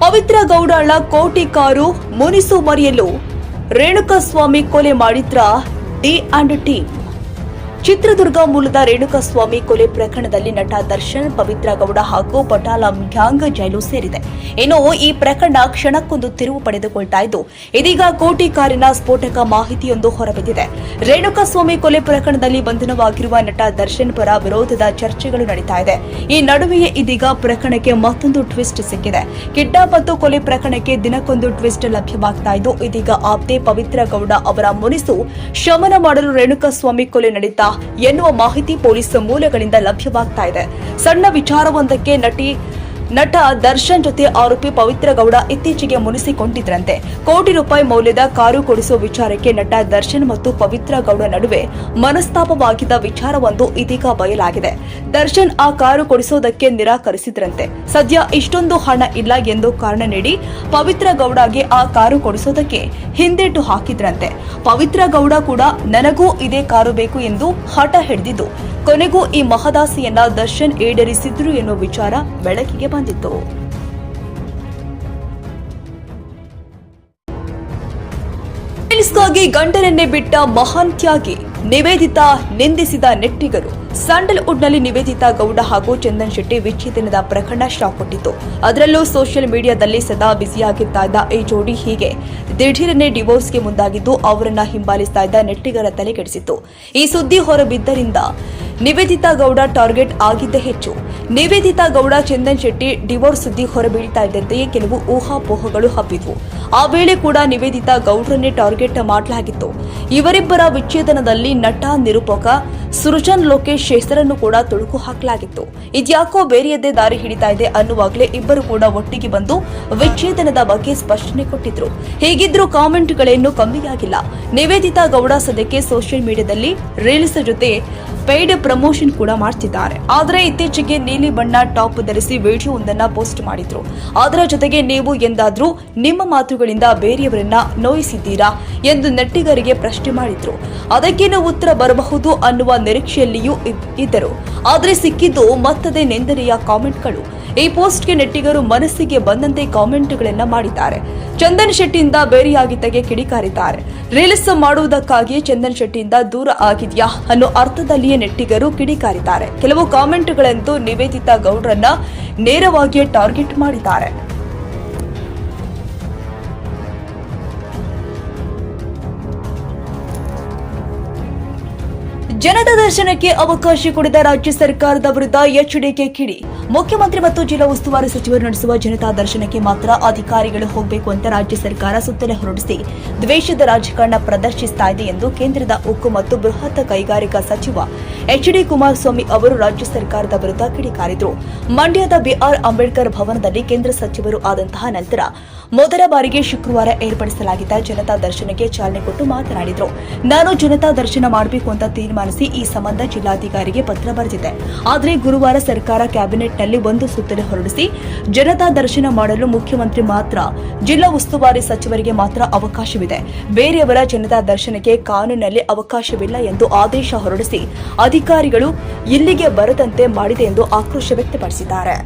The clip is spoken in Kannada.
ಪವಿತ್ರ ಗೌಡಳ ಕೋಟಿ ಕಾರು ಮುನಿಸು ಮರೆಯಲು ರೇಣುಕಾಸ್ವಾಮಿ ಕೊಲೆ ಮಾಡಿದ್ರ ಡಿ&ಟಿ. ಚಿತ್ರದುರ್ಗ ಮೂಲದ ರೇಣುಕಾಸ್ವಾಮಿ ಕೊಲೆ ಪ್ರಕರಣದಲ್ಲಿ ನಟ ದರ್ಶನ್, ಪವಿತ್ರ ಗೌಡ ಹಾಗೂ ಪಟಾಲಂ ಗ್ಯಾಂಗ್ ಜೈಲು ಸೇರಿದೆ. ಇನ್ನು ಈ ಪ್ರಕರಣ ಕ್ಷಣಕ್ಕೊಂದು ತಿರುವು ಪಡೆದುಕೊಳ್ತಾ ಇದ್ದು, ಇದೀಗ ಕೋಟಿ ಕಾರಿನ ಸ್ಫೋಟಕ ಮಾಹಿತಿಯೊಂದು ಹೊರಬಿದ್ದಿದೆ. ರೇಣುಕಾಸ್ವಾಮಿ ಕೊಲೆ ಪ್ರಕರಣದಲ್ಲಿ ಬಂಧನವಾಗಿರುವ ನಟ ದರ್ಶನ್ ಪರ ವಿರೋಧದ ಚರ್ಚೆಗಳು ನಡೀತಾ ಇದೆ. ಈ ನಡುವೆಯೇ ಇದೀಗ ಪ್ರಕರಣಕ್ಕೆ ಮತ್ತೊಂದು ಟ್ವಿಸ್ಟ್ ಸಿಕ್ಕಿದೆ. ಕಿಡ್ನಾಪ್ ಕೊಲೆ ಪ್ರಕರಣಕ್ಕೆ ದಿನಕ್ಕೊಂದು ಟ್ವಿಸ್ಟ್ ಲಭ್ಯವಾಗ್ತಾ ಇದ್ದು, ಇದೀಗ ಆಪ್ತೆ ಪವಿತ್ರ ಗೌಡ ಅವರ ಮುನಿಸು ಶಮನ ಮಾಡಲು ರೇಣುಕಾಸ್ವಾಮಿ ಕೊಲೆ ನಡೆದ ಎನ್ನುವ ಮಾಹಿತಿ ಪೊಲೀಸ್ ಮೂಲಗಳಿಂದ ಲಭ್ಯವಾಗ್ತಾ ಇದೆ. ಸಣ್ಣ ವಿಚಾರವೊಂದಕ್ಕೆ ನಟ ದರ್ಶನ್ ಜೊತೆ ಆರೋಪಿ ಪವಿತ್ರ ಗೌಡ ಇತ್ತೀಚೆಗೆ ಮುನಿಸಿಕೊಂಡಿದ್ರಂತೆ. ಕೋಟಿ ರೂಪಾಯಿ ಮೌಲ್ಯದ ಕಾರು ಕೊಡಿಸುವ ವಿಚಾರಕ್ಕೆ ನಟ ದರ್ಶನ್ ಮತ್ತು ಪವಿತ್ರ ಗೌಡ ನಡುವೆ ಮನಸ್ತಾಪವಾಗಿದ್ದ ವಿಚಾರವೊಂದು ಇದೀಗ ಬಯಲಾಗಿದೆ. ದರ್ಶನ್ ಆ ಕಾರು ಕೊಡಿಸೋದಕ್ಕೆ ನಿರಾಕರಿಸಿದ್ರಂತೆ. ಸದ್ಯ ಇಷ್ಟೊಂದು ಹಣ ಇಲ್ಲ ಎಂದು ಕಾರಣ ನೀಡಿ ಪವಿತ್ರ ಗೌಡಗೆ ಆ ಕಾರು ಕೊಡಿಸೋದಕ್ಕೆ ಹಿಂದೇಟು ಹಾಕಿದ್ರಂತೆ. ಪವಿತ್ರ ಗೌಡ ಕೂಡ ನನಗೂ ಇದೇ ಕಾರು ಬೇಕು ಎಂದು ಹಠ ಹಿಡಿದಿದ್ದು, ಕೊನೆಗೂ ಈ ಮಹದಾಸೆಯನ್ನ ದರ್ಶನ್ ಈಡೇರಿಸಿದ್ರು ಎನ್ನುವ ವಿಚಾರ ಬೆಳಕಿಗೆ ಬಂದಿತ್ತು. ಗಾಗಿ ಗಂಡನನ್ನೇ ಬಿಟ್ಟ ಮಹಾನ್ ತ್ಯಾಗಿ ನಿವೇದಿತಾ ನಿಂದಿಸಿದ ನೆಟ್ಟಿಗರು. ಸ್ಯಾಂಡಲ್ವುಡ್ನಲ್ಲಿ ನಿವೇದಿತಾ ಗೌಡ ಹಾಗೂ ಚಂದನ್ ಶೆಟ್ಟಿ ವಿಚ್ಛೇದನದ ಪ್ರಕರಣ ಶಾಕ್ ಕೊಟ್ಟಿತ್ತು. ಅದರಲ್ಲೂ ಸೋಷಿಯಲ್ ಮೀಡಿಯಾದಲ್ಲಿ ಸದಾ ಬ್ಯುಸಿಯಾಗಿರ್ತಾ ಇದ್ದ ಈ ಜೋಡಿ ಹೀಗೆ ದಿಢೀರನೆ ಡಿವೋರ್ಸ್ಗೆ ಮುಂದಾಗಿದ್ದು, ಅವರನ್ನ ಹಿಂಬಾಲಿಸ್ತಾ ಇದ್ದ ನೆಟ್ಟಿಗರ ತಲೆ ಕೆಡಿಸಿತ್ತು. ಈ ಸುದ್ದಿ ಹೊರಬಿದ್ದರಿಂದ ನಿವೇದಿತಾ ಗೌಡ ಟಾರ್ಗೆಟ್ ಆಗಿದ್ದೇ ಹೆಚ್ಚು. ನಿವೇದಿತಾ ಗೌಡ ಚಂದನ್ ಶೆಟ್ಟಿ ಡಿವೋರ್ಸ್ ಸುದ್ದಿ ಹೊರಬೀಳ್ತಾ ಇದ್ದಂತೆಯೇ ಕೆಲವು ಊಹಾಪೋಹಗಳು ಹಬ್ಬಿದ್ವು. ಆ ವೇಳೆ ಕೂಡ ನಿವೇದಿತಾ ಗೌಡ್ರನ್ನೇ ಟಾರ್ಗೆಟ್ ಮಾಡಲಾಗಿತ್ತು. ಇವರಿಬ್ಬರ ವಿಚ್ಛೇದನದಲ್ಲಿ ನಟ ನಿರೂಪಕ ಸೃಜನ್ ಲೋಕೇಶ್ ಹೆಸರನ್ನು ಕೂಡ ತುಳುಕು ಹಾಕಲಾಗಿತ್ತು. ಇದ್ಯಾಕೋ ಬೇರೆಯದ್ದೇ ದಾರಿ ಹಿಡಿತಾ ಇದೆ ಅನ್ನುವಾಗಲೇ ಇಬ್ಬರು ಕೂಡ ಒಟ್ಟಿಗೆ ಬಂದು ವಿಚ್ಛೇದನದ ಬಗ್ಗೆ ಸ್ಪಷ್ಟನೆ ಕೊಟ್ಟಿದ್ರು. ಹೀಗಿದ್ರೂ ಕಾಮೆಂಟ್ಗಳೇನು ಕಮ್ಮಿಯಾಗಿಲ್ಲ. ನಿವೇದಿತಾ ಗೌಡ ಸದ್ಯಕ್ಕೆ ಸೋಷಿಯಲ್ ಮೀಡಿಯಾದಲ್ಲಿ ರೀಲ್ಸ್ ಜೊತೆ ಪೇಯ್ಡ್ ಪ್ರಮೋಷನ್ ಕೂಡ ಮಾಡ್ತಿದ್ದಾರೆ. ಆದರೆ ಇತ್ತೀಚೆಗೆ ನೀಲಿ ಬಣ್ಣ ಟಾಪ್ ಧರಿಸಿ ವಿಡಿಯೋ ಒಂದನ್ನ ಪೋಸ್ಟ್ ಮಾಡಿದ್ರು. ಅದರ ಜೊತೆಗೆ ನೀವು ಎಂದಾದ್ರೂ ನಿಮ್ಮ ಮಾತುಗಳಿಂದ ಬೇರೆಯವರನ್ನ ನೋಯಿಸಿದ್ದೀರಾ ಎಂದು ನೆಟ್ಟಿಗರಿಗೆ ಪ್ರಶ್ನೆ ಮಾಡಿದ್ರು. ಅದಕ್ಕೇನು ಉತ್ತರ ಬರಬಹುದು ಅನ್ನುವ ನಿರೀಕ್ಷೆಯಲ್ಲಿಯೂ ಇದ್ದರು. ಆದರೆ ಸಿಕ್ಕಿದ್ದು ಮತ್ತದೇ ನಿಂದನೆಯ ಕಾಮೆಂಟ್ಗಳು. ಈ ಪೋಸ್ಟ್ಗೆ ನೆಟ್ಟಿಗರು ಮನಸ್ಸಿಗೆ ಬಂದಂತೆ ಕಾಮೆಂಟ್ಗಳನ್ನ ಮಾಡಿದ್ದಾರೆ. ಚಂದನ್ ಶೆಟ್ಟಿಯಿಂದ ಬೇರೆಯಾಗಿದ್ದಾಗೆ ಕಿಡಿಕಾರಿದ್ದಾರೆ. ರೀಲ್ಸ್ ಮಾಡುವುದಕ್ಕಾಗಿ ಚಂದನ್ ಶೆಟ್ಟಿಯಿಂದ ದೂರ ಆಗಿದ್ಯಾ ಅನ್ನೋ ಅರ್ಥದಲ್ಲಿಯೇ ನೆಟ್ಟಿಗರು ಕಿಡಿಕಾರಿದ್ದಾರೆ. ಕೆಲವು ಕಾಮೆಂಟ್ಗಳಂತೂ ನಿವೇದಿತಾ ಗೌಡ್ರನ್ನ ನೇರವಾಗಿ ಟಾರ್ಗೆಟ್ ಮಾಡಿದ್ದಾರೆ. ಜನತಾ ದರ್ಶನಕ್ಕೆ ಅವಕಾಶ ಕೊಡಿದ ರಾಜ್ಯ ಸರ್ಕಾರದ ವಿರುದ್ಧ ಎಚ್ಡಿಕೆ ಕಿಡಿ. ಮುಖ್ಯಮಂತ್ರಿ ಮತ್ತು ಜಿಲ್ಲಾ ಉಸ್ತುವಾರಿ ಸಚಿವರು ನಡೆಸುವ ಜನತಾ ದರ್ಶನಕ್ಕೆ ಮಾತ್ರ ಅಧಿಕಾರಿಗಳು ಹೋಗಬೇಕು ಅಂತ ರಾಜ್ಯ ಸರ್ಕಾರ ಸುತ್ತೋಲೆ ಹೊರಡಿಸಿ ದ್ವೇಷದ ರಾಜಕಾರಣ ಪ್ರದರ್ಶಿಸ್ತಾ ಇದೆ ಎಂದು ಕೇಂದ್ರದ ಉಕ್ಕು ಮತ್ತು ಬೃಹತ್ ಕೈಗಾರಿಕಾ ಸಚಿವ ಎಚ್ಡಿ ಕುಮಾರಸ್ವಾಮಿ ಅವರು ರಾಜ್ಯ ಸರ್ಕಾರದ ವಿರುದ್ಧ ಕಿಡಿಕಾರಿದರು. ಮಂಡ್ಯದ ಬಿಆರ್ ಅಂಬೇಡ್ಕರ್ ಭವನದಲ್ಲಿ ಕೇಂದ್ರ ಸಚಿವರು ಆದಂತಹ ನಂತರ ಮೊದಲ ಬಾರಿಗೆ ಶುಕ್ರವಾರ ಏರ್ಪಡಿಸಲಾಗಿದ್ದ ಜನತಾ ದರ್ಶನಕ್ಕೆ ಚಾಲನೆ ಕೊಟ್ಟು ಮಾತನಾಡಿದರು. ನಾನು ಜನತಾ ದರ್ಶನ ಮಾಡಬೇಕು ಅಂತ ತೀರ್ಮಾನಿಸಿ ಈ ಸಂಬಂಧ ಜಿಲ್ಲಾಧಿಕಾರಿಗೆ ಪತ್ರ ಬರೆದಿದ್ದೆ. ಆದರೆ ಗುರುವಾರ ಸರ್ಕಾರ ಕ್ಯಾಬಿನೆಟ್ನಲ್ಲಿ ಒಂದು ಸುತ್ತೋಲೆ ಹೊರಡಿಸಿ ಜನತಾ ದರ್ಶನ ಮಾಡಲು ಮುಖ್ಯಮಂತ್ರಿ ಮಾತ್ರ, ಜಿಲ್ಲಾ ಉಸ್ತುವಾರಿ ಸಚಿವರಿಗೆ ಮಾತ್ರ ಅವಕಾಶವಿದೆ, ಬೇರೆಯವರ ಜನತಾ ದರ್ಶನಕ್ಕೆ ಕಾನೂನಿನಲ್ಲಿ ಅವಕಾಶವಿಲ್ಲ ಎಂದು ಆದೇಶ ಹೊರಡಿಸಿ ಅಧಿಕಾರಿಗಳು ಇಲ್ಲಿಗೆ ಬರದಂತೆ ಮಾಡಿದೆ ಎಂದು ಆಕ್ರೋಶ ವ್ಯಕ್ತಪಡಿಸಿದ್ದಾರೆ.